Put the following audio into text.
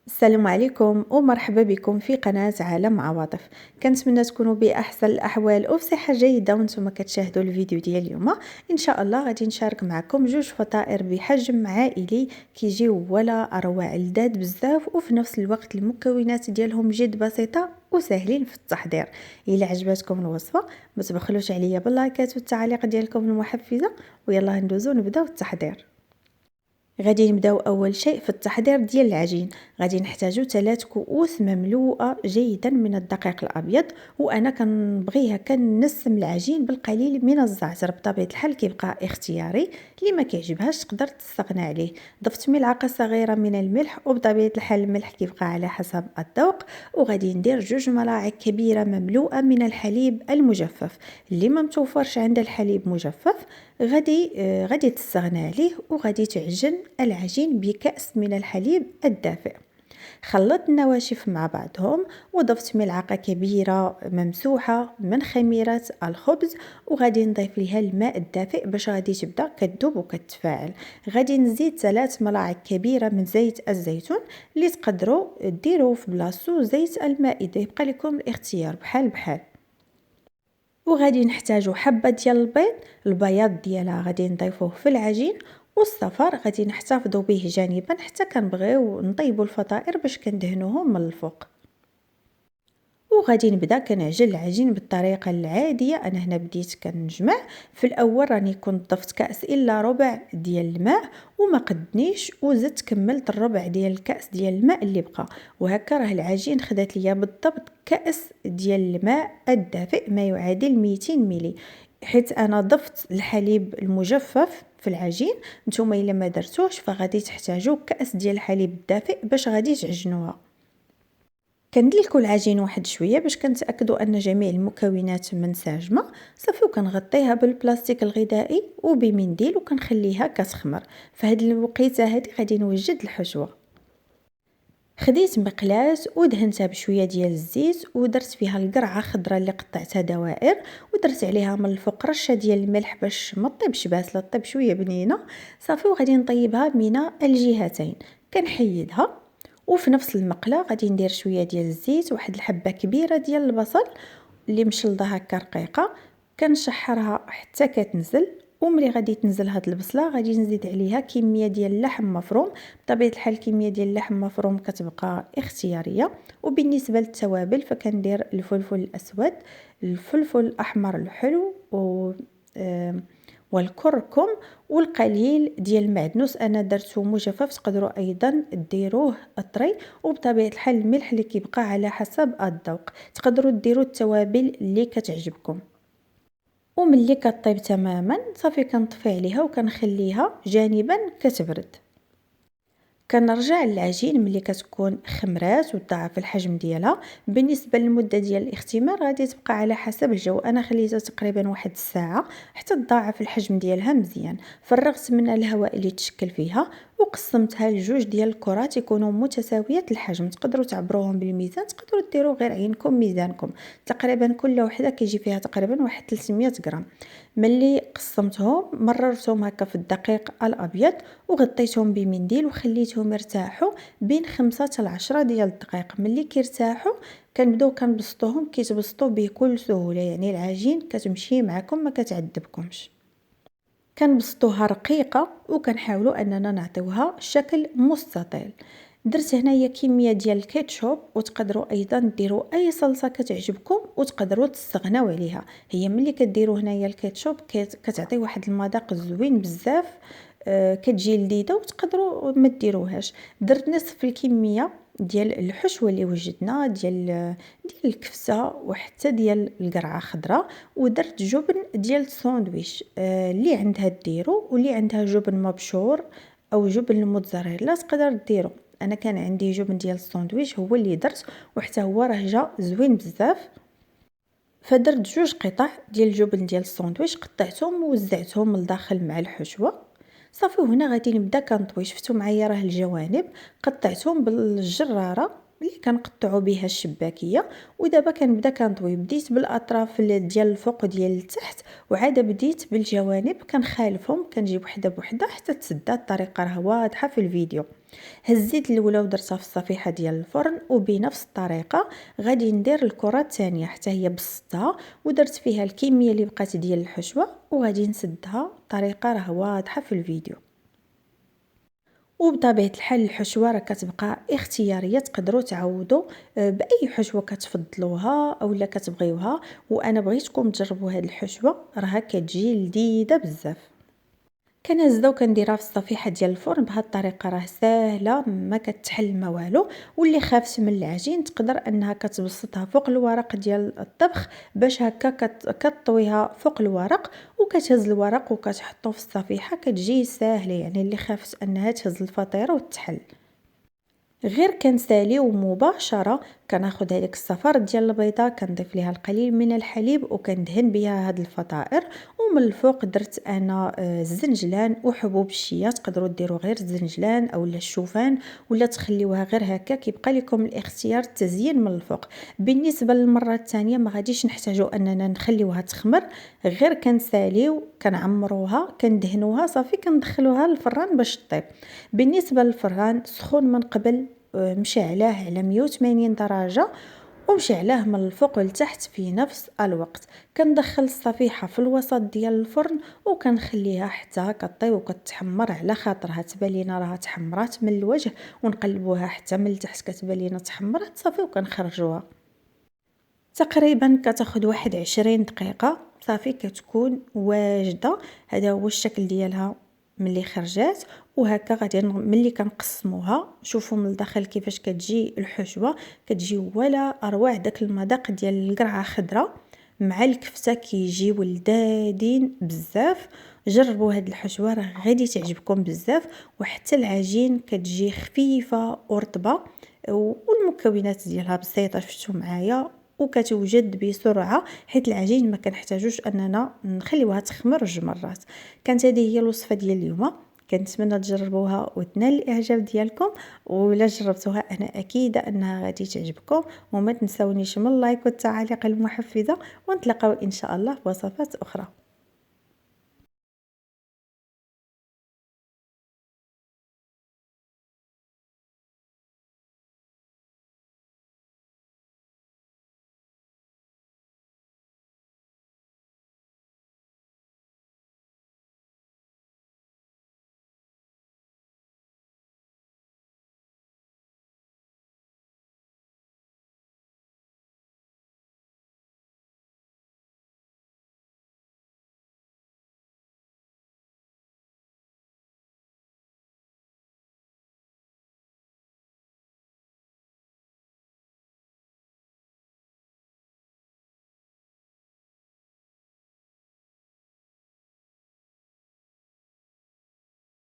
السلام عليكم ومرحبا بكم في قناة عالم عواطف. كنتمنى تكونوا بأحسن الأحوال وبصحة جيدة وانتم كتشاهدوا الفيديو ديال اليوم. إن شاء الله غادي نشارك معكم جوج فطائر بحجم عائلي كيجيو ولا أروع لذاذ بزاف وفي نفس الوقت المكونات ديالهم جد بسيطة وسهلين في التحضير. إلا عجبتكم الوصفة ما تبخلوش عليا باللايكات والتعليق ديالكم المحفزة، ويلا ندوزو نبداو التحضير. غادي نبداو اول شيء في التحضير ديال العجين. غادي نحتاجو 3 كؤوس مملوءه جيدا من الدقيق الابيض، وانا كنبغيها كنسم العجين بالقليل من الزعتر. بطبيعه الحال كيبقى اختياري، اللي ما كيعجبهاش تقدر تستغنى عليه. ضفت ملعقه صغيره من الملح، وبطبيعه الحال الملح كيبقى على حسب الذوق. وغادي ندير 2 ملاعق كبيره مملوءه من الحليب المجفف. اللي ما متوفرش عند الحليب مجفف غادي تستغنى عليه، وغادي تعجن العجين بكأس من الحليب الدافئ. خلطت النواشف مع بعضهم وضفت ملعقة كبيرة ممسوحة من خميرة الخبز، وغادي نضيف لها الماء الدافئ باش غادي تبدا كتذوب وكتفاعل. غادي نزيد 3 ملاعق كبيرة من زيت الزيتون، اللي تقدروا ديروه في بلاصتو زيت المائدة، يبقى لكم الاختيار بحال بحال. وغادي نحتاجو حبة ديال البيض، البياض ديالها غادي نضيفوه في العجين، والصفر غادي نحتفظوا به جانبا حتى كنبغيو نطيبوا الفطائر باش كندهنوهم من الفوق. وغادي نبدا كنعجن العجين بالطريقه العاديه. انا هنا بديت كنجمع. في الاول راني كنت ضفت كاس الا ربع ديال الماء وما قدنيش، وزدت كملت الربع ديال الكاس ديال الماء اللي بقى، وهكا راه العجين خدات ليا بالضبط كاس ديال الماء الدافئ ما يعادل 200 ملي. حيت انا ضفت الحليب المجفف في العجين، نتوما الا ما درتوش فغادي تحتاجوا كاس ديال الحليب الدافئ باش غادي تعجنوها. كندلكو العجين واحد شويه باش كنتاكدوا ان جميع المكونات منسجمه. صافي وكنغطيها بالبلاستيك الغذائي وبمنديل وكنخليها كتخمر. في هاد الوقيته هادي غادي نوجد الحشوه. خديت مقلاة ودهنتها بشويه ديال الزيت، ودرت فيها القرعه خضراء اللي قطعتها دوائر، ودرت عليها من الفوق رشه ديال الملح باش ما طيبش باسله، طيب شويه بنينه. صافي وغادي نطيبها من الجهتين. كنحيدها، وفي نفس المقله غادي ندير شويه ديال الزيت، واحد الحبه كبيره ديال البصل اللي مشلضه هكا رقيقه، كنشحرها حتى كتنزل. وملي غادي تنزل هاد البصله غادي نزيد عليها كميه ديال اللحم مفروم. بطبيعه الحال الكميه ديال اللحم مفروم كتبقى اختياريه. وبالنسبه للتوابل فكندير الفلفل الاسود، الفلفل الاحمر الحلو والكركم، والقليل ديال المعدنوس انا درته مجفف، تقدروا ايضا ديروه طري. وبطبيعه الحال الملح اللي كيبقى على حسب الذوق. تقدروا ديروا التوابل اللي كتعجبكم. وملي كطيب تماما صافي كنطفي عليها وكنخليها جانبا كتبرد. كنرجع للعجين ملي كتكون خمرات وتضاعف الحجم ديالها. بالنسبه للمده ديال الاختمار غادي تبقى على حسب الجو، انا خليتها تقريبا واحد الساعه حتى تضاعف الحجم ديالها مزيان. فرغت من الهواء اللي تشكل فيها وقسمتها لجوج ديال الكرات يكونوا متساويات الحجم. تقدروا تعبروهم بالميزان، تقدروا ديروا غير عينكم ميزانكم. تقريبا كل وحده كيجي فيها تقريبا واحد 300 غرام. ملي قسمتهم مررتهم هكا في الدقيق الابيض وغطيتهم بمنديل وخليتهم يرتاحوا بين 5 حتى 10 ديال الدقائق. ملي كيرتاحوا كنبداو كنبسطوهم، كيتبسطوا بكل سهوله، يعني العجين كتمشي معكم ما كتعذبكمش. كنبسطوها رقيقه وكنحاولوا اننا نعطيوها شكل مستطيل. درت هنايا كميه ديال الكيتشوب، وتقدروا ايضا ديروا اي صلصه كتعجبكم وتقدروا تستغناو عليها. هي ملي كديروا هنايا الكيتشوب كتعطي واحد المذاق زوين بزاف، كتجي لذيذه، وتقدروا ما ديروهاش. درت نصف الكميه ديال الحشوه اللي وجدنا ديال الكفته وحتى ديال القرعه خضراء، ودرت جبن ديال الساندويتش. اللي عندها ديرو، واللي عندها جبن مبشور او جبن الموتزاريلا تقدر ديرو. انا كان عندي جبن ديال الساندويتش هو اللي درت، وحتى هو راه جا زوين بزاف. فدرت 2 قطع ديال الجبن ديال الساندويتش، قطعتهم ووزعتهم لداخل مع الحشوه. صافي وهنا غادي نبدا كنطوي. شفتوا معايا راه الجوانب قطعتهم بالجراره اللي كنقطعوا بها الشباكيه. ودابا كنبدا كنطوي. بديت بالاطراف ديال الفوق وديال التحت، وعاد بديت بالجوانب كنخالفهم، كنجيب وحده بوحده حتى تسدى. الطريقه راه واضحه في الفيديو. هزيت الاولى ودرتها في الصفيحه ديال الفرن، وبنفس الطريقه غادي ندير الكره الثانيه حتى هي بسطتها ودرت فيها الكميه اللي بقات ديال الحشوه، وغادي نسدها بطريقه راه واضحه في الفيديو. وبطبيعه الحال الحشوه راه كتبقى اختياريه، تقدروا تعوضوا باي حشوه كتفضلوها اولا كتبغيوها. وانا بغيتكم تجربوا هذه الحشوه، راها كتجي لذيذه بزاف. كنزله وكنديرها في الصفيحه ديال الفرن بهذه الطريقه، راه ساهله ما كتحل ما والو. واللي خافت من العجين تقدر انها كتبسطها فوق الورق ديال الطبخ باش هكا كطويها فوق الورق وكتهز الورق وكتحطو في الصفيحه، كتجي ساهله. يعني اللي خافت انها تهز الفطيره وتحل، غير كنساليو مباشره. كناخذ هذيك الصفار ديال البيضه كنضيف ليها القليل من الحليب وكندهن بها هاد الفطائر. ومن الفوق درت انا الزنجلان وحبوب الشيا، تقدروا ديروا غير الزنجلان اولا الشوفان، ولا تخليوها غير هكا، كيبقى لكم الاختيار التزيين من الفوق. بالنسبه للمره الثانيه ما غاديش نحتاجوا اننا نخليوها تخمر، غير كنساليو كنعمروها كندهنوها صافي كندخلوها للفران باش طيب. بالنسبه للفران سخون من قبل، مشعلاه على 180 درجة ومشعلاه من الفوق لتحت في نفس الوقت. كندخل الصفيحة في الوسط ديال الفرن وكنخليها حتى كطيب وكتحمر على خاطرها تبان لينا راها تحمرات من الوجه، ونقلبوها حتى من التحت كتبان لينا تحمرات صافي وكنخرجوها. تقريبا كتاخد 21 دقيقة صافي كتكون واجدة. هذا هو الشكل ديالها ملي خرجات. وهكا غادي ملي كنقسموها شوفوا من الداخل كيفاش كتجي الحشوه، كتجي ولا اروع. داك المذاق ديال القرعه خضراء مع الكفته كيجيو لذاذين بزاف. جربوا هاد الحشوه راه غادي تعجبكم بزاف. وحتى العجين كتجي خفيفه ورطبه، والمكونات ديالها بسيطه شفتوا معايا، وكتوجد بسرعه حيت العجين ما كنحتاجوش اننا نخليوها تخمر جوج مرات. كانت هذه هي الوصفه ديال اليوم، كنتمنى تجربوها وتنال الاعجاب ديالكم. ولا جربتوها انا اكيده انها غادي تعجبكم. وما تنسونيش من اللايك والتعاليق المحفزه، ونتلاقاو ان شاء الله في وصفات اخرى.